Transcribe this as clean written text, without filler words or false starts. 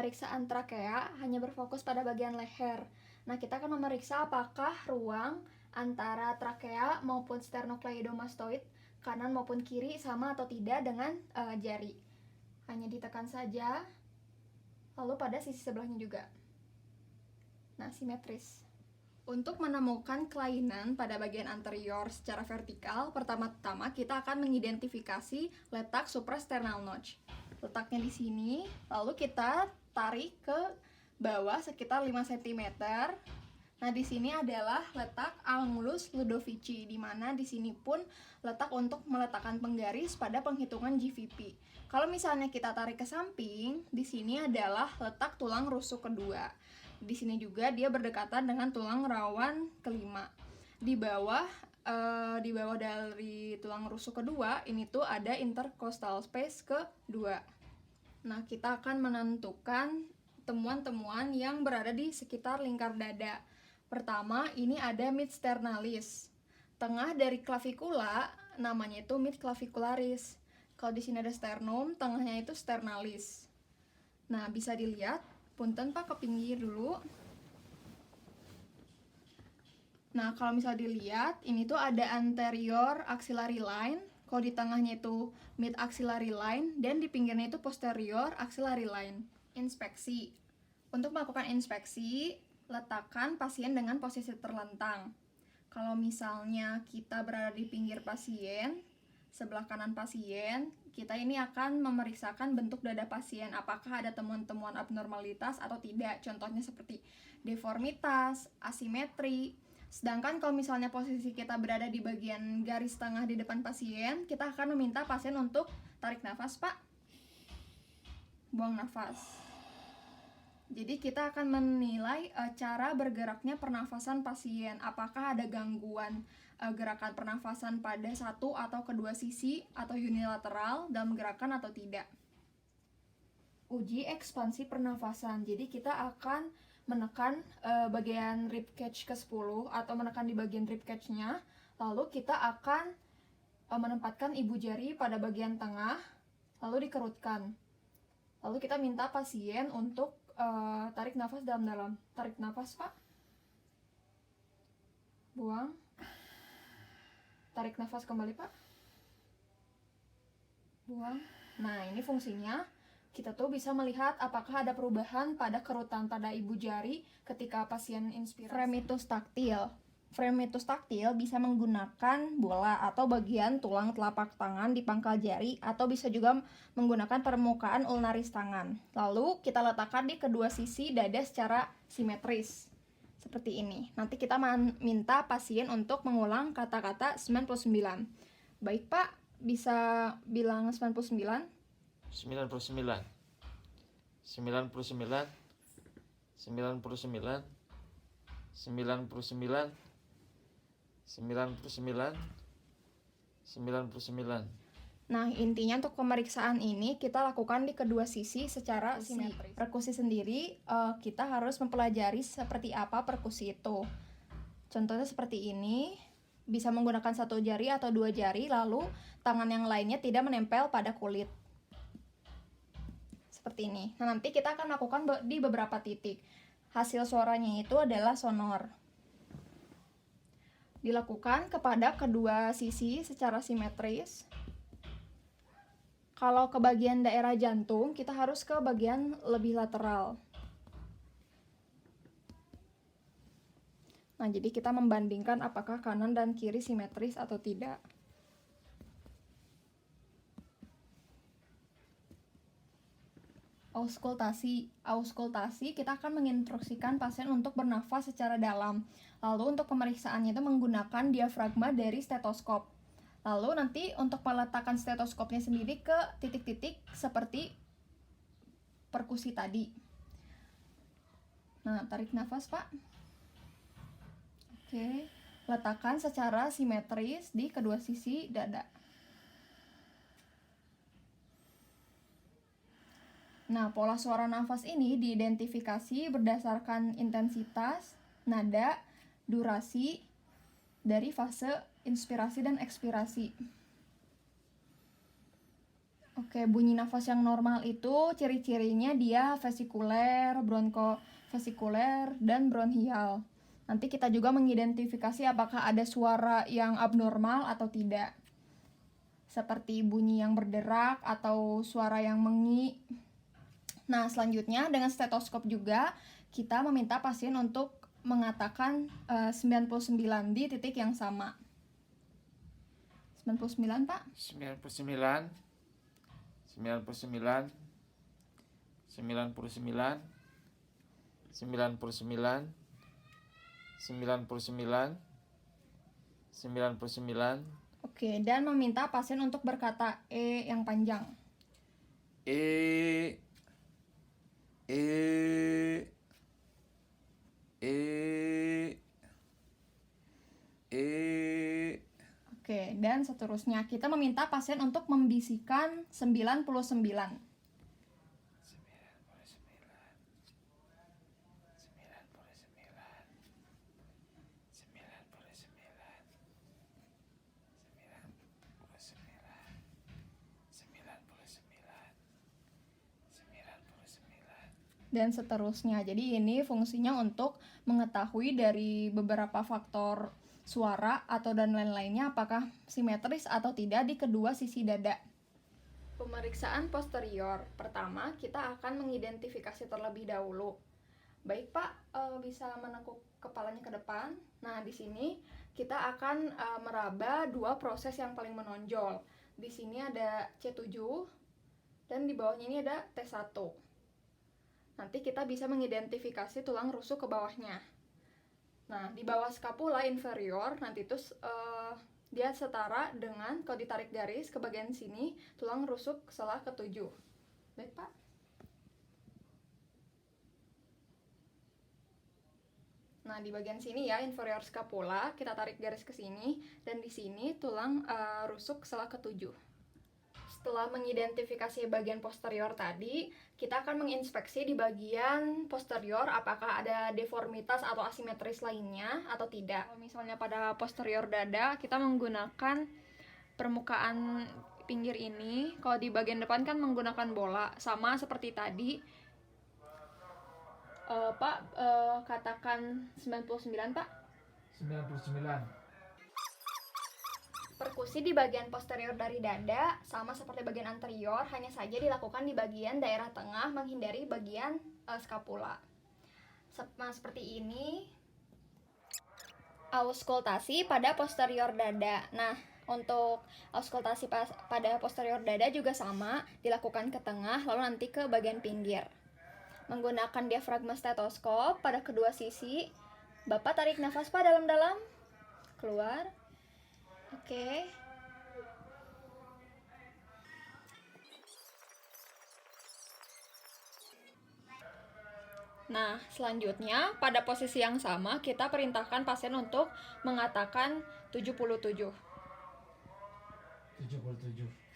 pemeriksaan trakea hanya berfokus pada bagian leher. Nah, kita akan memeriksa apakah ruang antara trakea maupun sternocleidomastoid kanan maupun kiri sama atau tidak dengan jari. Hanya ditekan saja, lalu pada sisi sebelahnya juga. Nah, simetris. Untuk menemukan kelainan pada bagian anterior secara vertikal, pertama-tama kita akan mengidentifikasi letak suprasternal notch. Letaknya di sini, lalu kita tarik ke bawah sekitar 5 cm. Nah, di sini adalah letak angulus ludovici, di mana di sini pun letak untuk meletakkan penggaris pada penghitungan GVP. Kalau misalnya kita tarik ke samping, di sini adalah letak tulang rusuk kedua. Di sini juga dia berdekatan dengan tulang rawan kelima. Di bawah dari tulang rusuk kedua, ini tuh ada intercostal space kedua. Nah, kita akan menentukan temuan-temuan yang berada di sekitar lingkar dada. Pertama, ini ada mid sternalis. Tengah dari clavikula, namanya itu mid clavicularis. Kalau di sini ada sternum, tengahnya itu sternalis. Nah, bisa dilihat, punten Pak, ke pinggir dulu. Nah, kalau misal dilihat, ini tuh ada anterior axillary line. Kalau di tengahnya itu mid axillary line, dan di pinggirnya itu posterior axillary line. Inspeksi. Untuk melakukan inspeksi, letakkan pasien dengan posisi terlentang. Kalau misalnya kita berada di pinggir pasien, sebelah kanan pasien, kita ini akan memeriksakan bentuk dada pasien, apakah ada temuan-temuan abnormalitas atau tidak. Contohnya seperti deformitas, asimetri. Sedangkan kalau misalnya posisi kita berada di bagian garis tengah di depan pasien, kita akan meminta pasien untuk tarik nafas, Pak. Buang nafas. Jadi kita akan menilai cara bergeraknya pernafasan pasien, apakah ada gangguan gerakan pernafasan pada satu atau kedua sisi atau unilateral dalam gerakan atau tidak. Uji ekspansi pernafasan. Jadi kita akan menekan bagian rib cage ke-10 atau menekan di bagian rib cage-nya, lalu kita akan menempatkan ibu jari pada bagian tengah, lalu dikerutkan. Lalu kita minta pasien untuk tarik nafas dalam-dalam. Tarik nafas, Pak. Buang. Tarik nafas kembali, Pak. Buang. Nah, ini fungsinya. Kita tuh bisa melihat apakah ada perubahan pada kerutan pada ibu jari ketika pasien inspirasi. Fremitus taktil. Fremitus taktil bisa menggunakan bola atau bagian tulang telapak tangan di pangkal jari, atau bisa juga menggunakan permukaan ulnaris tangan. Lalu kita letakkan di kedua sisi dada secara simetris. Seperti ini. Nanti kita minta pasien untuk mengulang kata-kata 99. Baik, Pak, bisa bilang 99? 99 99 99 99 99 99. Nah, intinya untuk pemeriksaan ini kita lakukan di kedua sisi secara simetris. Perkusi sendiri, kita harus mempelajari seperti apa perkusi itu. Contohnya seperti ini, bisa menggunakan satu jari atau dua jari, lalu tangan yang lainnya tidak menempel pada kulit. Seperti ini. Nah, nanti kita akan lakukan di beberapa titik. Hasil suaranya itu adalah sonor. Dilakukan kepada kedua sisi secara simetris. Kalau ke bagian daerah jantung, kita harus ke bagian lebih lateral. Nah, jadi kita membandingkan apakah kanan dan kiri simetris atau tidak. Auskultasi, kita akan menginstruksikan pasien untuk bernafas secara dalam. Lalu untuk pemeriksaannya itu menggunakan diafragma dari stetoskop. Lalu nanti untuk meletakkan stetoskopnya sendiri ke titik-titik seperti perkusi tadi. Nah, tarik nafas, Pak. Oke, letakkan secara simetris di kedua sisi dada. Nah, pola suara nafas ini diidentifikasi berdasarkan intensitas, nada, durasi dari fase inspirasi dan ekspirasi. Oke, Oke, bunyi nafas yang normal itu ciri-cirinya dia vesikuler, bronkofesikuler, dan bronhial. Nanti kita juga mengidentifikasi apakah ada suara yang abnormal atau tidak. Seperti bunyi yang berderak atau suara yang mengi. Nah, selanjutnya dengan stetoskop juga kita meminta pasien untuk mengatakan 99 di titik yang sama. 99, Pak? 99 99 99 99 99 99. Oke, dan meminta pasien untuk berkata yang panjang. E E E E. Oke, dan seterusnya kita meminta pasien untuk membisikkan 99. 99 Dan seterusnya. Jadi ini fungsinya untuk mengetahui dari beberapa faktor suara atau dan lain-lainnya apakah simetris atau tidak di kedua sisi dada. Pemeriksaan posterior. Pertama, kita akan mengidentifikasi terlebih dahulu. Baik, Pak, bisa menekuk kepalanya ke depan. Nah, di sini kita akan meraba dua proses yang paling menonjol. Di sini ada C7 dan di bawahnya ini ada T1. Nanti kita bisa mengidentifikasi tulang rusuk ke bawahnya. Nah, di bawah skapula inferior nanti itu dia setara dengan kalau ditarik garis ke bagian sini tulang rusuk sela ke-7. Baik, Pak. Nah, di bagian sini ya inferior scapula kita tarik garis ke sini dan di sini tulang rusuk sela ke-7. Setelah mengidentifikasi bagian posterior tadi, kita akan menginspeksi di bagian posterior apakah ada deformitas atau asimetris lainnya atau tidak. Kalau misalnya pada posterior dada, kita menggunakan permukaan pinggir ini. Kalau di bagian depan kan menggunakan bola, sama seperti tadi. Pak, katakan 99, Pak. 99. Perkusi di bagian posterior dari dada sama seperti bagian anterior, hanya saja dilakukan di bagian daerah tengah menghindari bagian skapula. Seperti ini. Auskultasi pada posterior dada. Nah, untuk auskultasi pada posterior dada juga sama, dilakukan ke tengah lalu nanti ke bagian pinggir. Menggunakan diafragma stetoskop pada kedua sisi. Bapak tarik nafas, Pak, dalam-dalam. Keluar. Oke. Nah, selanjutnya pada posisi yang sama kita perintahkan pasien untuk mengatakan 77. 77.